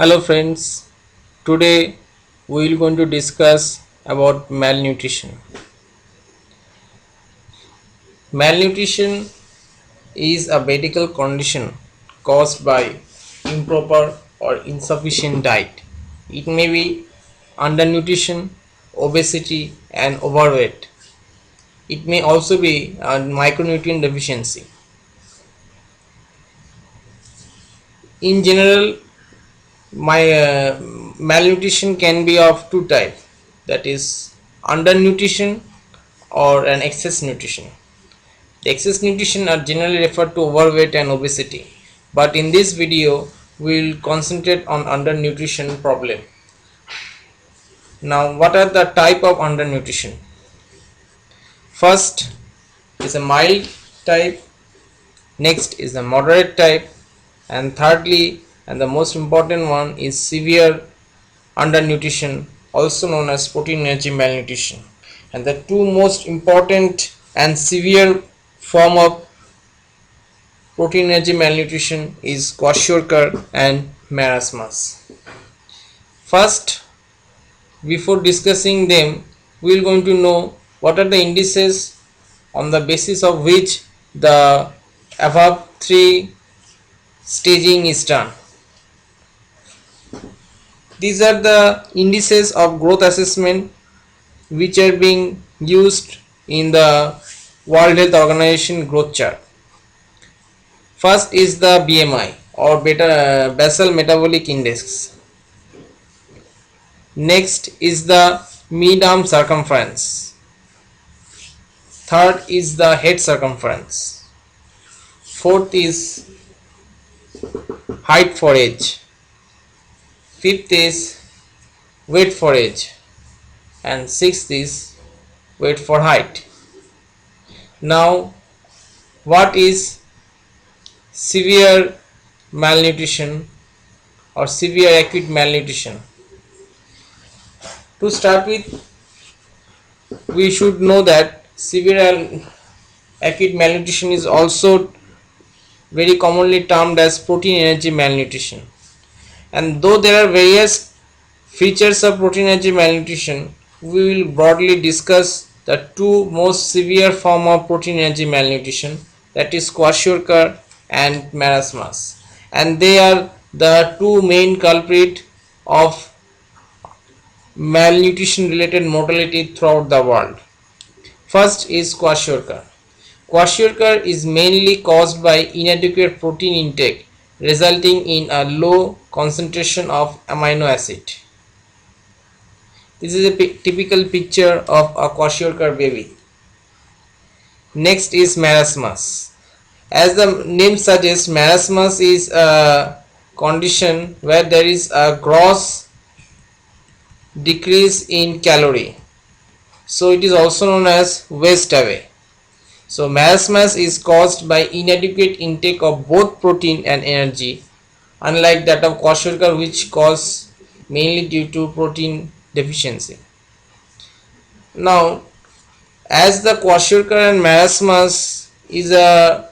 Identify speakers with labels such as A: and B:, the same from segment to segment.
A: Hello friends, today we will going to discuss about malnutrition. Malnutrition is a medical condition caused by improper or insufficient diet. It may be undernutrition, obesity and overweight. It may also be a micronutrient deficiency. In general, malnutrition can be of two types, that is undernutrition or an excess nutrition. The excess nutrition are generally referred to overweight and obesity, but in this video we will concentrate on undernutrition problem. Now, what are the type of undernutrition? First is a mild type, next is a moderate type, and thirdly and the most important one is severe undernutrition, also known as protein energy malnutrition. And the two most important and severe form of protein energy malnutrition is kwashiorkor and marasmus. First, before discussing them, we are going to know what are the indices on the basis of which the above three staging is done. These are the indices of growth assessment which are being used in the World Health Organization growth chart. First is the BMI or basal metabolic index. Next is the mid-arm circumference. Third is the head circumference. Fourth is height for age. Fifth is weight for age. And sixth is weight for height. Now, what is severe malnutrition or severe acute malnutrition? To start with, we should know that severe acute malnutrition is also very commonly termed as protein energy malnutrition. And though there are various features of protein energy malnutrition, we will broadly discuss the two most severe form of protein energy malnutrition, that is kwashiorkor and marasmus, and they are the two main culprit of malnutrition related mortality throughout the world. First is kwashiorkor. Kwashiorkor is mainly caused by inadequate protein intake, resulting in a low concentration of amino acid. This is a typical picture of a kwashiorkor baby. Next is marasmus. As the name suggests, marasmus is a condition where there is a gross decrease in calorie. So it is also known as waste away. So marasmus is caused by inadequate intake of both protein and energy, unlike that of kwashiorkor, which caused mainly due to protein deficiency. Now, as the kwashiorkor and marasmus is a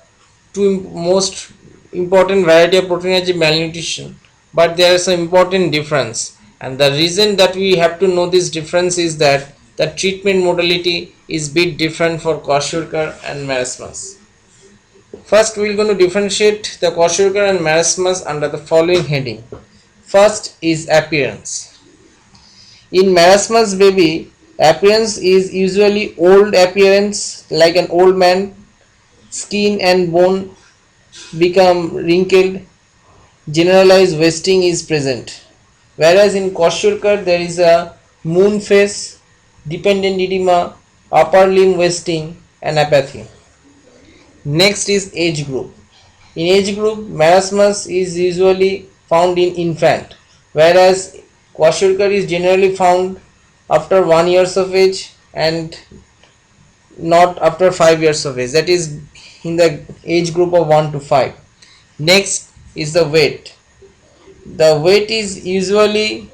A: two most important variety of protein energy malnutrition, but there is some important difference, and the reason that we have to know this difference is that the treatment modality is bit different for kwashiorkor and marasmus. First, we are going to differentiate the kwashiorkor and marasmus under the following heading. First is appearance. In marasmus baby, appearance is usually old appearance, like an old man. Skin and bone become wrinkled. Generalized wasting is present. Whereas in kwashiorkor there is a moon face, dependent edema, upper limb wasting and apathy. Next is age group. In age group, marasmus is usually found in infant, whereas kwashiorkor is generally found after 1 year of age and not after 5 years of age, that is in the age group of 1 to 5. Next is the weight. The weight is usually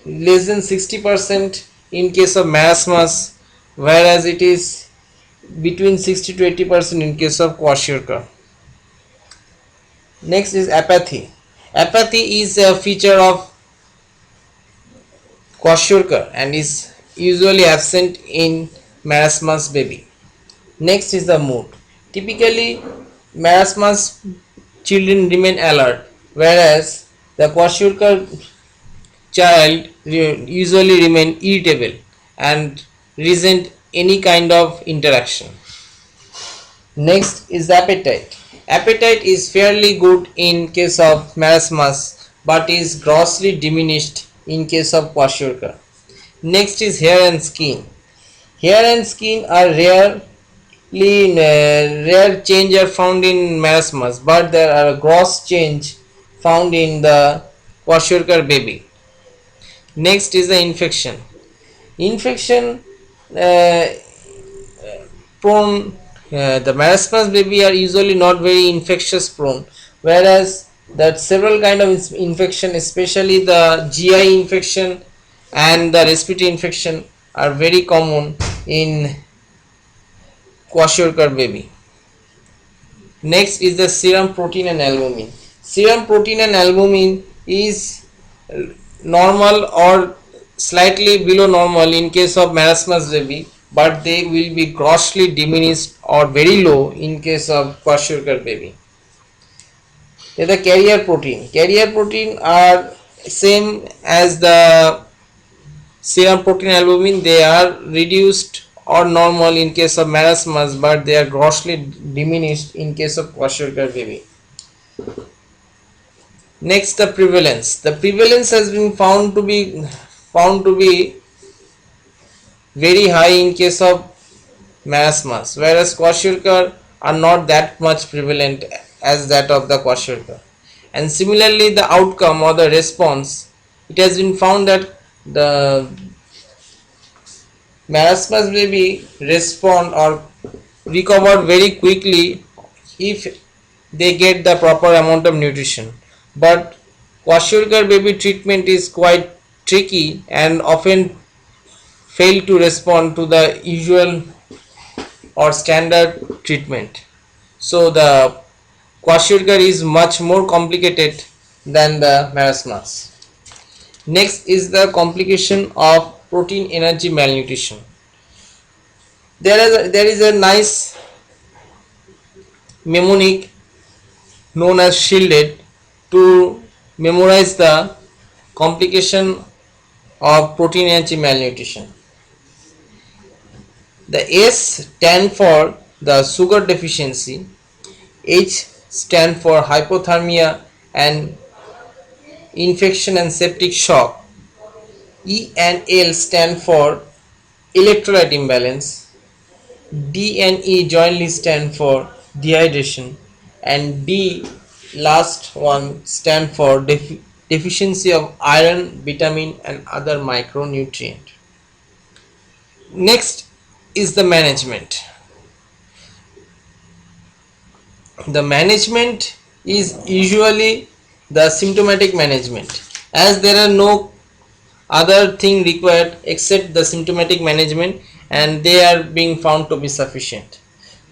A: less than 60% in case of marasmus, whereas it is between 60 to 80% in case of kwashiorkor. Next is apathy. Apathy is a feature of kwashiorkor and is usually absent in marasmus baby. Next is the mood. Typically, marasmus children remain alert, whereas the kwashiorkor child usually remain irritable and resent any kind of interaction. Next is appetite. Appetite is fairly good in case of marasmus but is grossly diminished in case of kwashiorkor. Next is hair and skin. Hair and skin are rare change are found in marasmus, but there are a gross change found in the kwashiorkor baby. Next is the infection. Infection uh, prone. The marasmus baby are usually not very infectious prone, whereas that several kind of infection, especially the GI infection and the respiratory infection, are very common in kwashiorkor baby. Next is the serum protein and albumin. Serum protein and albumin is normal or slightly below normal in case of marasmus baby, but they will be grossly diminished or very low in case of kwashiorkor baby. The carrier protein. Carrier protein are same as the serum protein albumin. They are reduced or normal in case of marasmus, but they are grossly diminished in case of kwashiorkor baby. Next, the prevalence. The prevalence has been found to be very high in case of marasmus, whereas kwashiorkor are not that much prevalent as that of the kwashiorkor. And similarly, the outcome or the response, it has been found that the marasmus baby respond or recover very quickly if they get the proper amount of nutrition. But kwashiorkor baby treatment is quite tricky and often fail to respond to the usual or standard treatment. So the kwashiorkor is much more complicated than the marasmus. Next is the complication of protein energy malnutrition. There is a nice mnemonic known as shielded to memorize the complication of protein energy malnutrition. The S stand for the sugar deficiency, H stand for hypothermia and infection and septic shock, E and L stand for electrolyte imbalance, D and E jointly stand for dehydration, and D last one stand for deficiency of iron, vitamin and other micronutrient. Next is the management. The management is usually the symptomatic management, as there are no other thing required except the symptomatic management, and they are being found to be sufficient.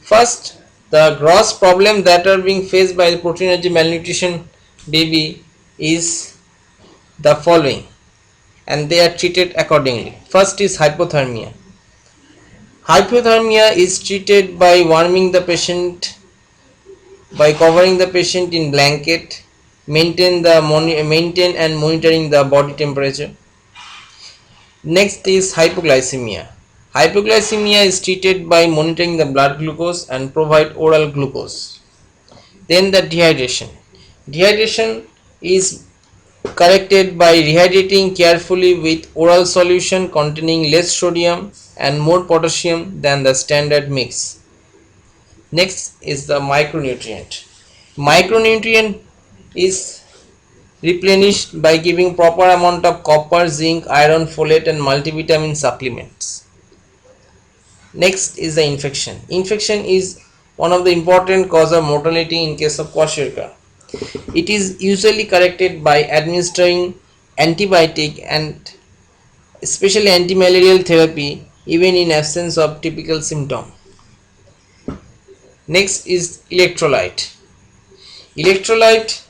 A: First, the gross problem that are being faced by the protein energy malnutrition baby is the following, and they are treated accordingly. First is hypothermia. Hypothermia is treated by warming the patient, by covering the patient in blanket, maintain and monitoring the body temperature. Next is hypoglycemia. Hypoglycemia is treated by monitoring the blood glucose and provide oral glucose. Then the dehydration. Dehydration is corrected by rehydrating carefully with oral solution containing less sodium and more potassium than the standard mix. Next is the micronutrient. Micronutrient is replenished by giving proper amount of copper, zinc, iron, folate and multivitamin supplements. Next is the infection. Infection is one of the important cause of mortality in case of kwashiorkor. It is usually corrected by administering antibiotic and especially antimalarial therapy even in absence of typical symptom. Next is electrolyte. Electrolyte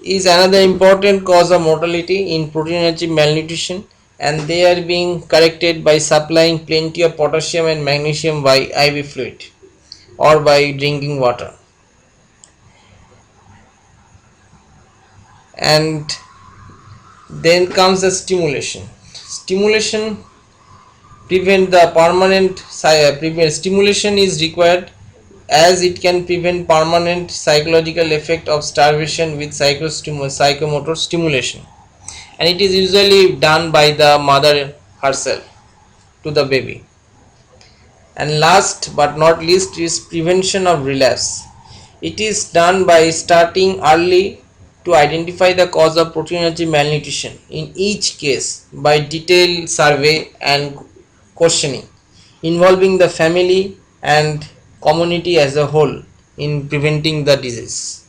A: is another important cause of mortality in protein energy malnutrition, and they are being corrected by supplying plenty of potassium and magnesium by IV fluid or by drinking water. And then comes the stimulation prevent the permanent stimulation is required, as it can prevent permanent psychological effect of starvation with psychomotor stimulation, and it is usually done by the mother herself to the baby. And last but not least is prevention of relapse. It is done by starting early to identify the cause of protein energy malnutrition in each case by detailed survey and questioning, involving the family and community as a whole in preventing the disease.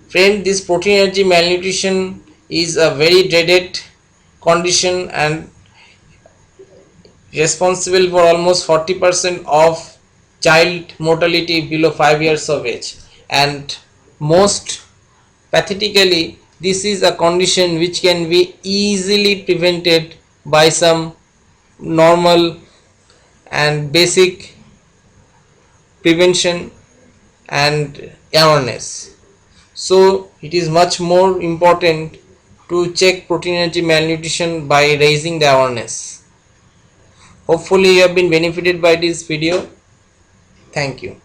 A: Friend, this protein energy malnutrition is a very dreaded condition and responsible for almost 40% of child mortality below 5 years of age, and most pathetically this is a condition which can be easily prevented by some normal and basic prevention and awareness. So it is much more important to check protein energy malnutrition by raising the awareness. Hopefully you have been benefited by this video. Thank you.